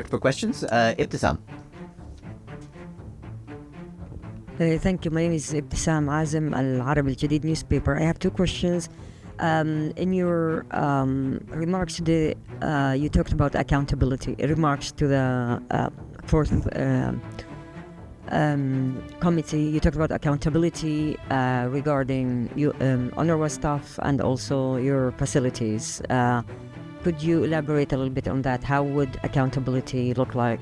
prepared for questions. Ibtisam. Thank you. My name is Ibtisam Azim, Al-Arab Al-Jadid newspaper. I have two questions. In your remarks today, you talked about accountability. Remarks to the fourth committee, you talked about accountability regarding UNRWA staff and also your facilities. Could you elaborate a little bit on that? How would accountability look like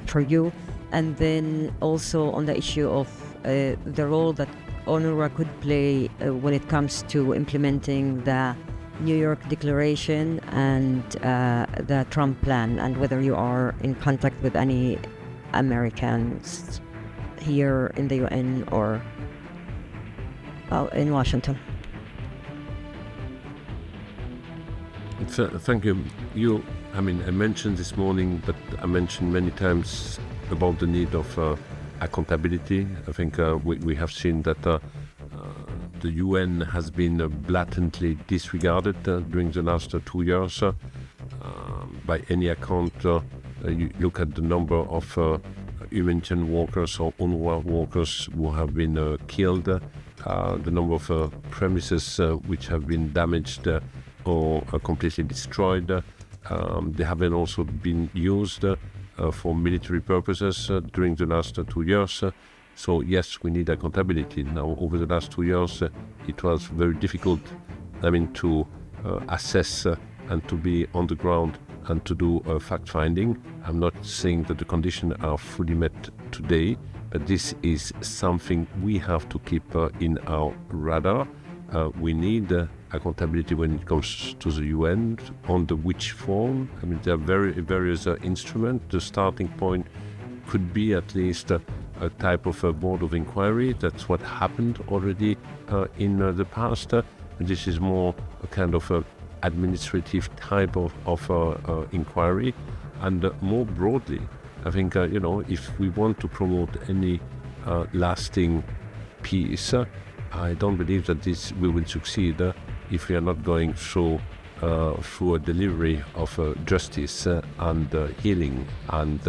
for you? And then also on the issue of the role that UNRWA could play when it comes to implementing the New York Declaration and the Trump Plan, and whether you are in contact with any Americans here in the UN or in Washington. Thank you. I mentioned this morning, but I mentioned many times about the need of accountability. I think we have seen that the UN has been blatantly disregarded during the last 2 years. By any account, you look at the number of humanitarian workers or UNRWA workers who have been killed, the number of premises which have been damaged or completely destroyed. They haven't also been used for military purposes during the last 2 years. So yes, we need accountability. Now, over the last 2 years, it was very difficult, to assess and to be on the ground and to do fact-finding. I'm not saying that the conditions are fully met today, but this is something we have to keep in our radar. We need accountability when it comes to the UN, on the which form. There are various instruments. The starting point could be at least a type of a board of inquiry. That's what happened already in the past. This is more a kind of administrative type of inquiry. And more broadly, I think, if we want to promote any lasting peace, I don't believe that we will succeed if we are not going through a delivery of justice and healing. And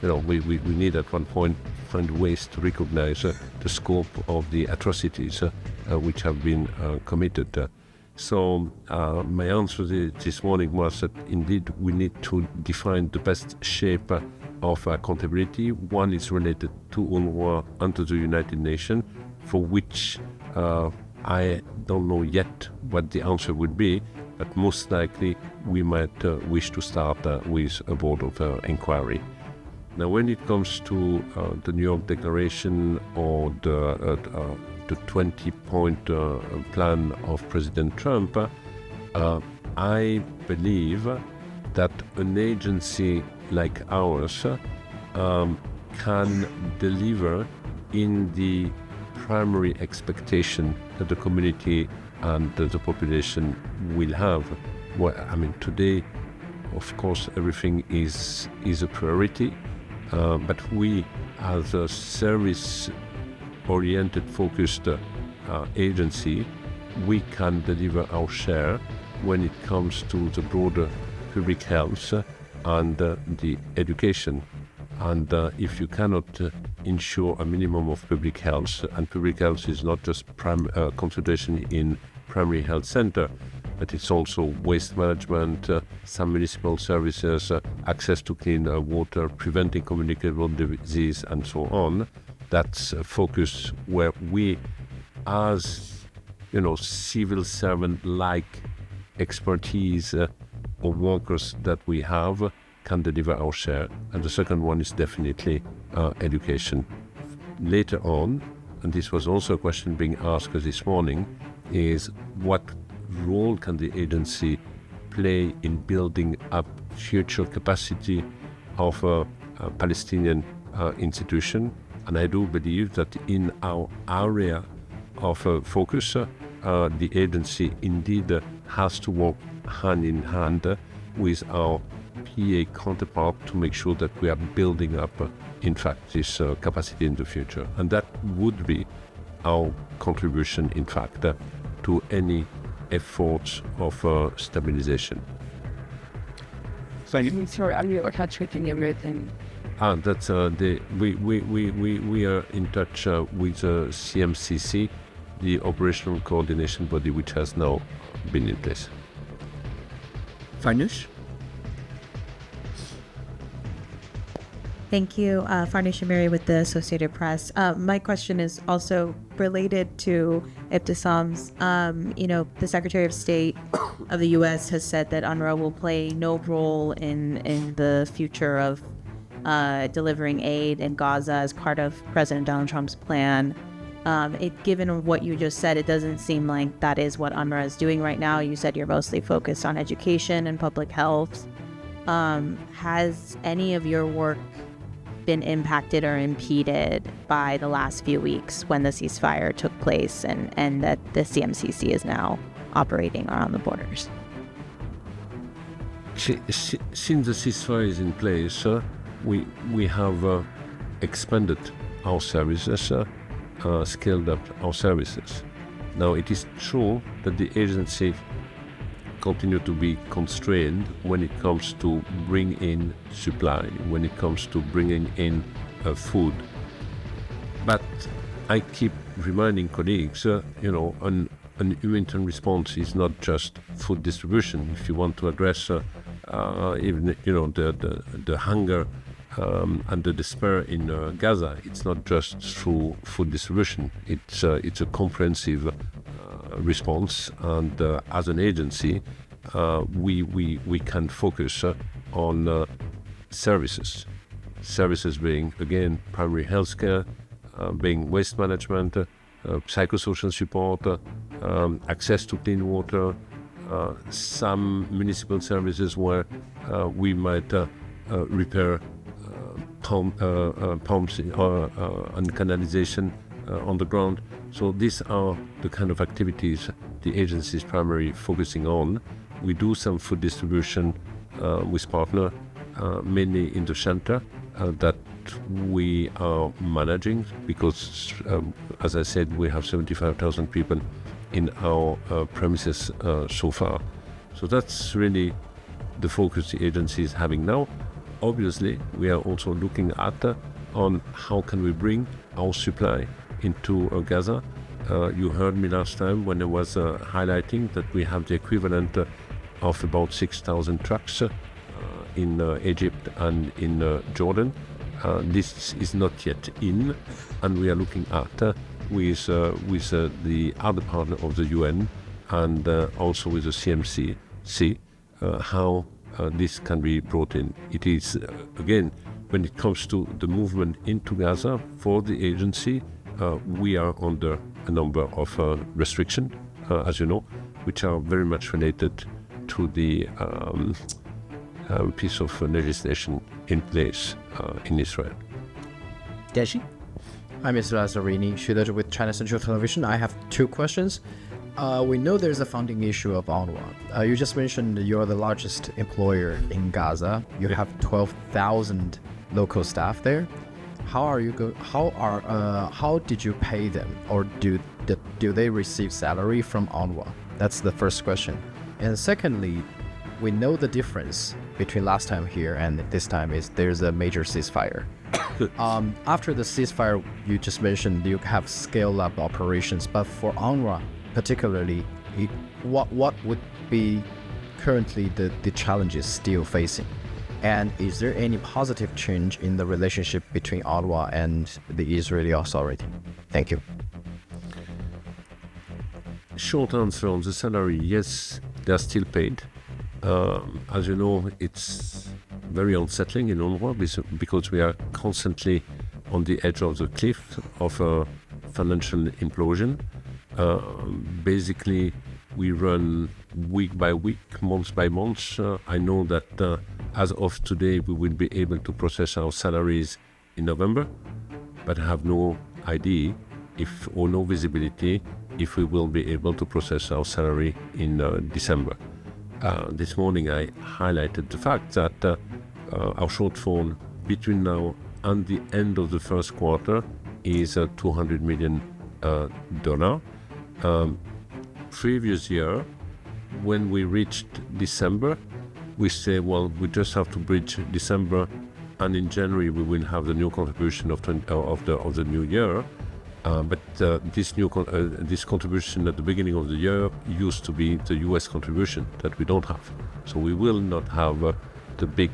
we need at one point find ways to recognize the scope of the atrocities which have been committed. So my answer this morning was that indeed we need to define the best shape of accountability. One is related to UNRWA and to the United Nations, for which I don't know yet what the answer would be, but most likely we might wish to start with a board of inquiry. Now, when it comes to the New York Declaration or the 20-point plan of President Trump, I believe that an agency like ours can deliver in the primary expectation that the community and the population will have. Today, of course, everything is a priority, but we, as a service-oriented, focused agency, we can deliver our share when it comes to the broader public health and the education. And if you cannot ensure a minimum of public health, and public health is not just consultation in primary health center, but it's also waste management, some municipal services, access to clean water, preventing communicable disease, and so on. That's a focus where we, as civil servant-like expertise or workers that we have, can deliver our share. And the second one is definitely education. Later on, and this was also a question being asked this morning, is what role can the agency play in building up future capacity of a Palestinian institution? And I do believe that in our area of focus, the agency indeed has to work hand in hand with our PA counterpart to make sure that we are building up, in fact, this capacity in the future. And that would be our contribution, in fact, to any efforts of stabilization. Sorry, I'm not translating everything. That's we are in touch with CMCC, the operational coordination body, which has now been in place. Farnoosh? Thank you, Farnoosh Amiri with the Associated Press. My question is also related to Ibtisam's. The Secretary of State of the U.S. has said that UNRWA will play no role in the future of delivering aid in Gaza as part of President Donald Trump's plan. Given what you just said, it doesn't seem like that is what UNRWA is doing right now. You said you're mostly focused on education and public health. Has any of your work been impacted or impeded by the last few weeks when the ceasefire took place and that the CMCC is now operating around the borders? Since the ceasefire is in place, we have expanded our services, scaled up our services. Now, it is true that the agency continue to be constrained when it comes to bring in supply, when it comes to bringing in food. But I keep reminding colleagues, an humanitarian response is not just food distribution. If you want to address even the hunger and the despair in Gaza, it's not just through food distribution. It's a comprehensive response, and as an agency, we can focus on services. Services being, again, primary healthcare, being waste management, psychosocial support, access to clean water, some municipal services where we might repair pumps and canalization on the ground. So these are the kind of activities the agency is primarily focusing on. We do some food distribution with partner, mainly in the shelter that we are managing because, as I said, we have 75,000 people in our premises so far. So that's really the focus the agency is having now. Obviously, we are also looking at on how can we bring our supply into Gaza. You heard me last time when I was highlighting that we have the equivalent of about 6,000 trucks in Egypt and in Jordan. This is not yet in, and we are looking at with the other partner of the UN and also with the CMCC how this can be brought in. It is, again, when it comes to the movement into Gaza for the agency, we are under a number of restrictions, as you know, which are very much related to the piece of legislation in place in Israel. Deji? Hi, Mr. Lazzarini, shooter with China Central Television. I have two questions. We know there's a funding issue of UNRWA. You just mentioned you're the largest employer in Gaza. You have 12,000 local staff there. How did you pay them, or do they receive salary from UNRWA? That's the first question. And secondly, we know the difference between last time here and this time is there's a major ceasefire. After the ceasefire, you just mentioned you have scaled up operations, but for UNRWA particularly, what would be currently the challenges still facing? And is there any positive change in the relationship between UNRWA and the Israeli Authority? Thank you. Short answer on the salary, yes, they are still paid. As you know, it's very unsettling in UNRWA because we are constantly on the edge of the cliff of a financial implosion. Basically, we run week by week, month by month. I know that as of today, we will be able to process our salaries in November, but I have no idea or no visibility if we will be able to process our salary in December. This morning I highlighted the fact that our shortfall between now and the end of the first quarter is $200 million. Previous year, when we reached December, we say, well, we just have to bridge December, and in January we will have the new contribution of the new year. But this contribution at the beginning of the year used to be the U.S. contribution that we don't have. So we will not have the big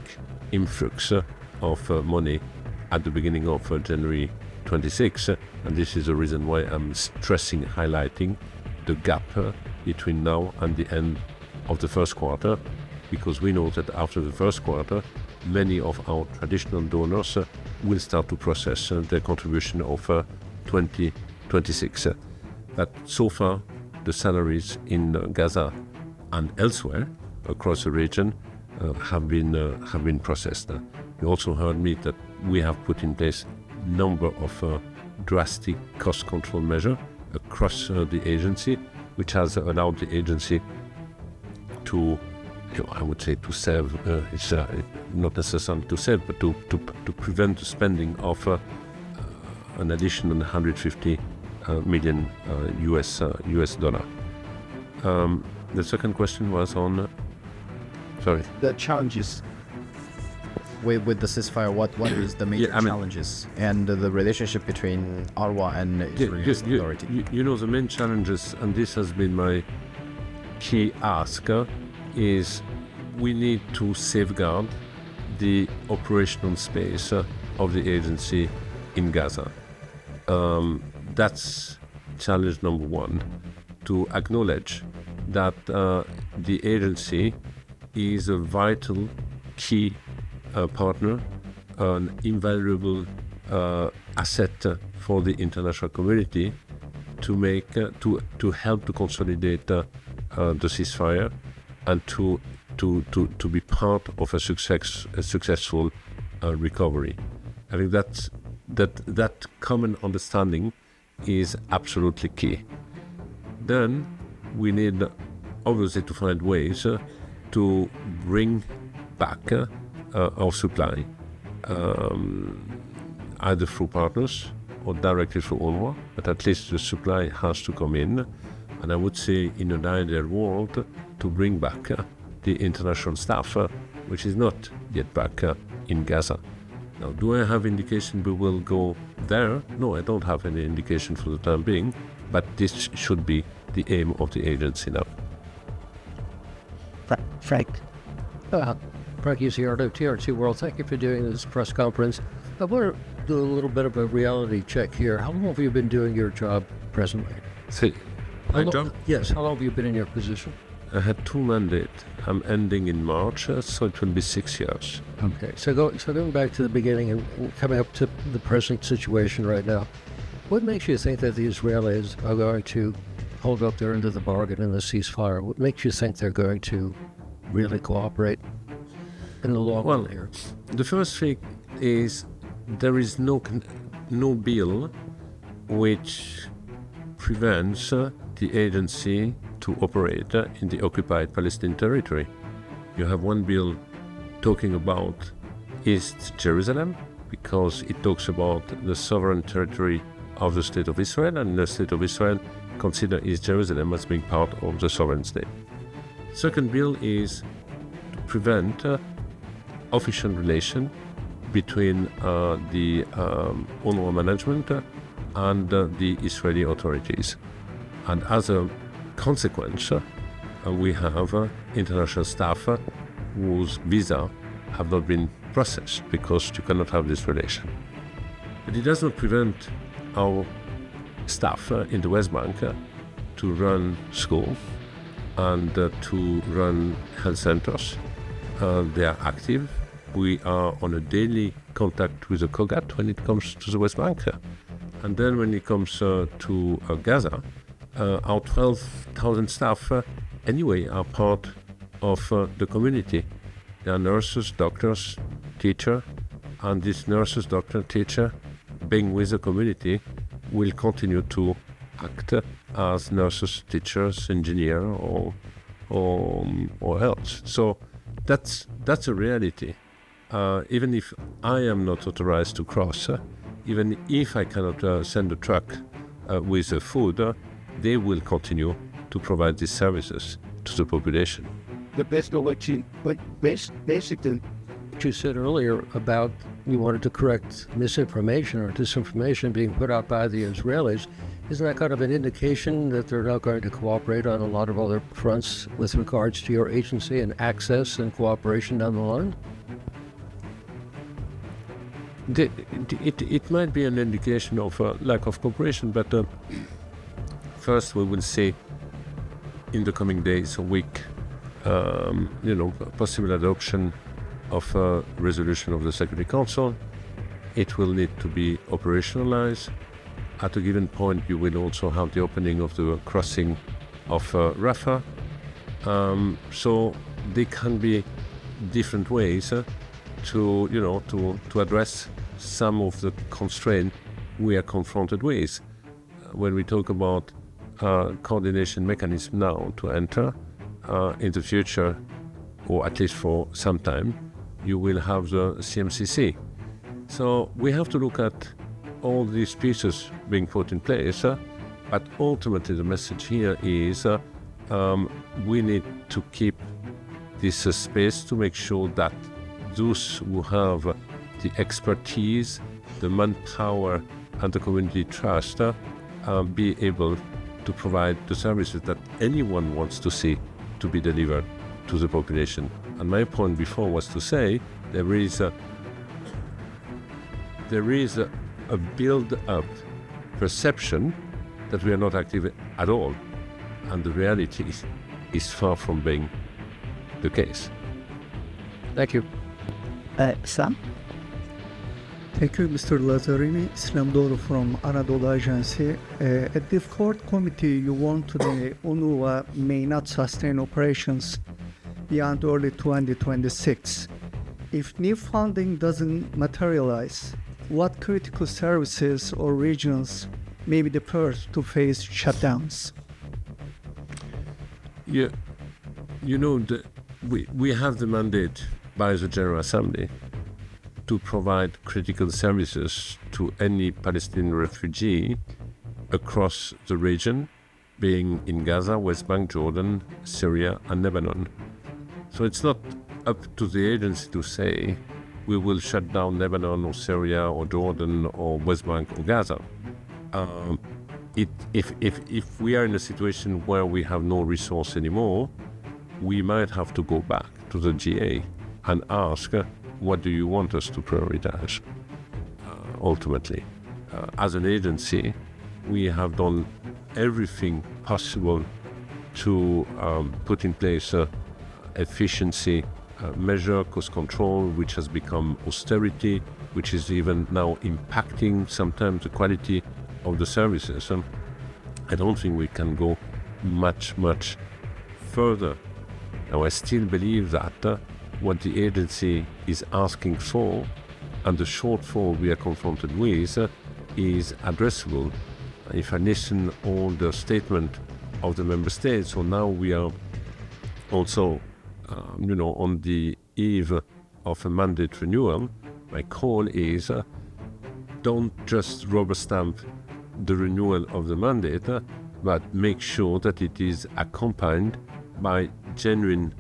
influx of money at the beginning of January 26, and this is the reason why I'm stressing, highlighting the gap between now and the end of the first quarter, because we know that after the first quarter, many of our traditional donors will start to process their contribution of 2026. But so far, the salaries in Gaza and elsewhere across the region have been processed. You also heard me that we have put in place a number of drastic cost control measures across the agency, which has allowed the agency to, I would say, to save. It's not necessarily to save, but to prevent the spending of an additional 150 million US dollar. The second question was on. Sorry. The challenges with the ceasefire. What is the major challenges and the relationship between UNRWA and Israeli authority? You know, the main challenges, and this has been my key ask, is we need to safeguard the operational space of the agency in Gaza. That's challenge number one, to acknowledge that the agency is a vital key partner, an invaluable asset for the international community to make to help to consolidate the ceasefire and to be part of a successful recovery. I think that common understanding is absolutely key. Then we need obviously to find ways to bring back our supply, either through partners or directly through UNRWA, but at least the supply has to come in. And I would say in an ideal world to bring back the international staff, which is not yet back in Gaza. Now, do I have indication we will go there? No, I don't have any indication for the time being, but this should be the aim of the agency now. Frank. Frank Uziardo, TRT World. Thank you for doing this press conference. I want to do a little bit of a reality check here. How long have you been doing your job presently? See, my job? Yes. How long have you been in your position? I had 2 mandates. I'm ending in March, so it will be 6 years. Okay. So going back to the beginning and coming up to the present situation right now, what makes you think that the Israelis are going to hold up their end of the bargain in the ceasefire? What makes you think they're going to really cooperate in the long run here? The first thing is there is no bill which prevents the agency to operate in the occupied Palestinian territory. You have one bill talking about East Jerusalem, because it talks about the sovereign territory of the State of Israel, and the State of Israel consider East Jerusalem as being part of the sovereign state. Second bill is to prevent official relation between the UNRWA management and the Israeli authorities. And as a consequence, we have international staff whose visa have not been processed because you cannot have this relation. But it does not prevent our staff in the West Bank to run schools and to run health centers. They are active. We are on a daily contact with the COGAT when it comes to the West Bank. And then when it comes to Gaza, our 12,000 staff anyway are part of the community. They are nurses, doctors, teachers, and these nurses, doctors, teachers, being with the community, will continue to act as nurses, teachers, engineers, or else. So that's a reality. Even if I am not authorized to cross, even if I cannot send a truck with food, they will continue to provide these services to the population. the best election, but basically, What you said earlier about you wanted to correct misinformation or disinformation being put out by the Israelis, isn't that kind of an indication that they're not going to cooperate on a lot of other fronts with regards to your agency and access and cooperation down the line? It might be an indication of lack of cooperation, but first we will see in the coming days or week, possible adoption of a resolution of the Security Council. It will need to be operationalized. At a given point, you will also have the opening of the crossing of Rafah. So there can be different ways to address some of the constraints we are confronted with. When we talk about coordination mechanism now to enter, in the future, or at least for some time, you will have the CMCC. So we have to look at all these pieces being put in place, but ultimately the message here is we need to keep this space to make sure that those who have the expertise, the manpower, and the community trust be able to provide the services that anyone wants to see to be delivered to the population. And my point before was to say there is a build-up perception that we are not active at all, and the reality is far from being the case. Thank you. Sam? Thank you, Mr. Lazzarini. Islam Doğru from Anadolu Agency. At the fourth committee, you warned the UNRWA may not sustain operations beyond early 2026. If new funding doesn't materialize, what critical services or regions may be the first to face shutdowns? Yeah, we have the mandate by the General Assembly to provide critical services to any Palestinian refugee across the region, being in Gaza, West Bank, Jordan, Syria, and Lebanon. So it's not up to the agency to say we will shut down Lebanon or Syria or Jordan or West Bank or Gaza. If we are in a situation where we have no resource anymore, we might have to go back to the GA and ask, what do you want us to prioritize? Ultimately, as an agency, we have done everything possible to put in place efficiency measure, cost control, which has become austerity, which is even now impacting sometimes the quality of the services. I don't think we can go much further. Now, I still believe that what the agency is asking for and the shortfall we are confronted with is addressable. If I listen all the statement of the member states, so now we are also on the eve of a mandate renewal, my call is don't just rubber stamp the renewal of the mandate, but make sure that it is accompanied by genuine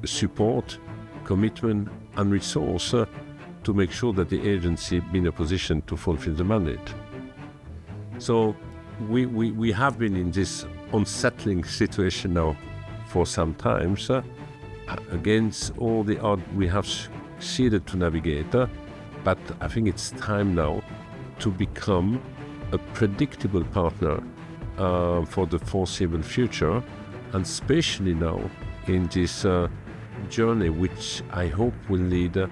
support, commitment, and resource to make sure that the agency be in a position to fulfill the mandate. So we have been in this unsettling situation now for some time. Against all the odds, we have succeeded to navigate, but I think it's time now to become a predictable partner for the foreseeable future, and especially now in this journey, which I hope will lead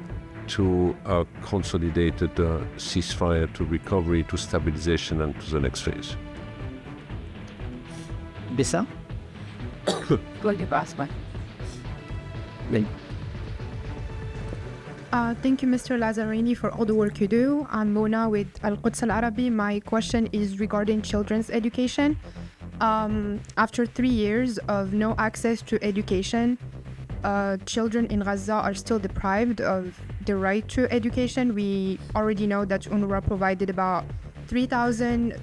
to a consolidated ceasefire, to recovery, to stabilization, and to the next phase. Bisa? Going to pass one. Thank you, Mr. Lazzarini, for all the work you do. I'm Mona with Al-Quds Al-Arabi. My question is regarding children's education. After 3 years of no access to education, children in Gaza are still deprived of the right to education. We already know that UNRWA provided about 300,000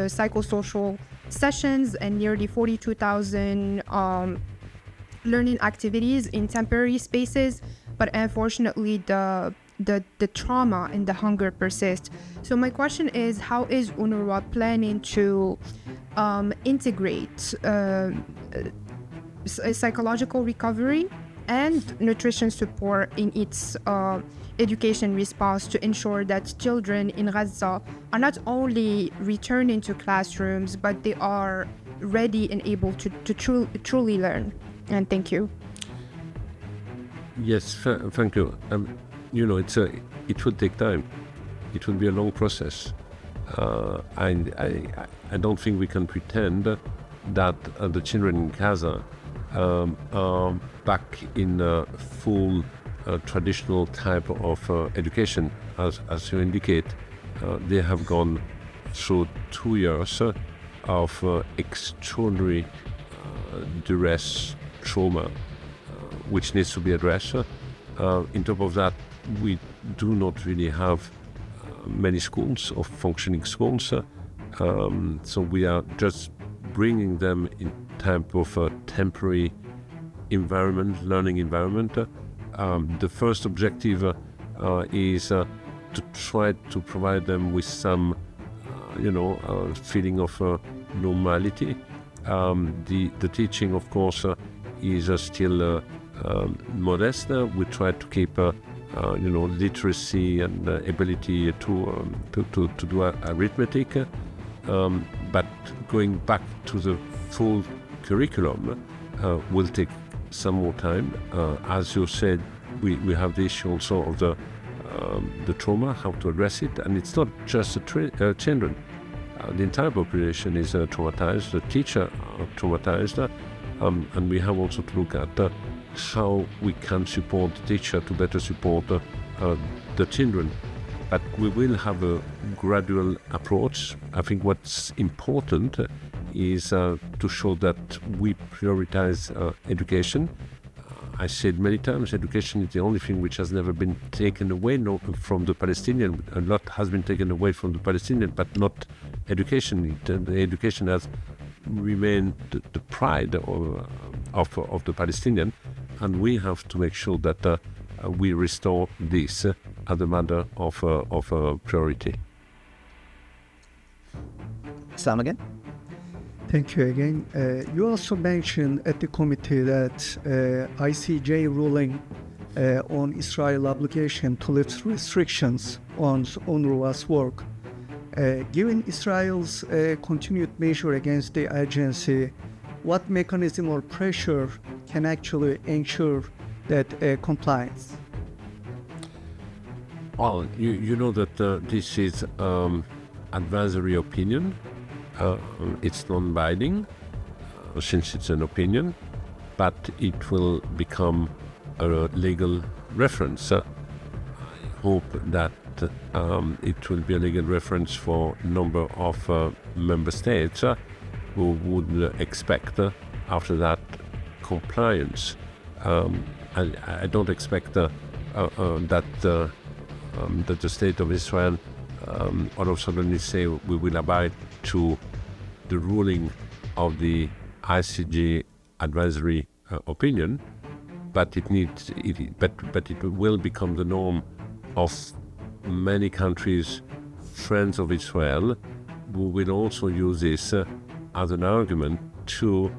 psychosocial sessions and nearly 42,000 learning activities in temporary spaces, but unfortunately the trauma and the hunger persist. So my question is, how is UNRWA planning to integrate psychological recovery and nutrition support in its education response to ensure that children in Gaza are not only returning to classrooms, but they are ready and able to truly learn? And thank you. Yes, thank you. You know, it would take time. It would be a long process. I don't think we can pretend that the children in Gaza are back in a full traditional type of education. As you indicate, they have gone through 2 years of extraordinary duress, trauma, which needs to be addressed. On top of that, we do not really have many schools or functioning schools, so we are just bringing them in type of a temporary environment, learning environment. The first objective is to try to provide them with some, feeling of normality. The teaching, of course, is still modest. We try to keep, literacy and ability to do arithmetic, but going back to the full curriculum will take some more time. As you said, we have the issue also of the trauma, how to address it, and it's not just the children. The entire population is traumatized, the teacher are traumatized, and we have also to look at how we can support the teacher to better support the children. But we will have a gradual approach. I think what's important is to show that we prioritize education. I said many times, education is the only thing which has never been taken away from the Palestinian. A lot has been taken away from the Palestinian, but not education. The education has remained the pride of the Palestinian, and we have to make sure that we restore this as a matter of priority. Sam again? Thank you again. You also mentioned at the committee that ICJ ruling on Israel obligation to lift restrictions on UNRWA's work. Given Israel's continued measure against the agency, what mechanism or pressure can actually ensure that compliance? Well, you know that this is advisory opinion. It's non-binding since it's an opinion, but it will become a legal reference. I hope that it will be a legal reference for a number of member states who would expect after that compliance. I don't expect that the state of Israel all of a sudden say we will abide to the ruling of the ICJ advisory opinion, but it will become the norm of many countries, friends of Israel, who will also use this as an argument to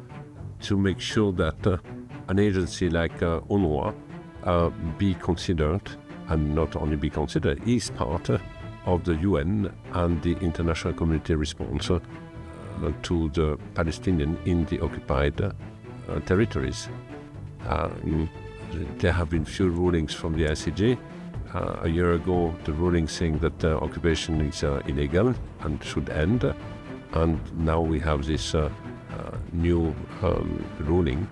make sure that an agency like UNRWA be considered, and not only be considered, is part of the UN and the international community response to the Palestinian in the occupied territories. There have been few rulings from the ICJ. A year ago, the ruling saying that occupation is illegal and should end, and now we have this new ruling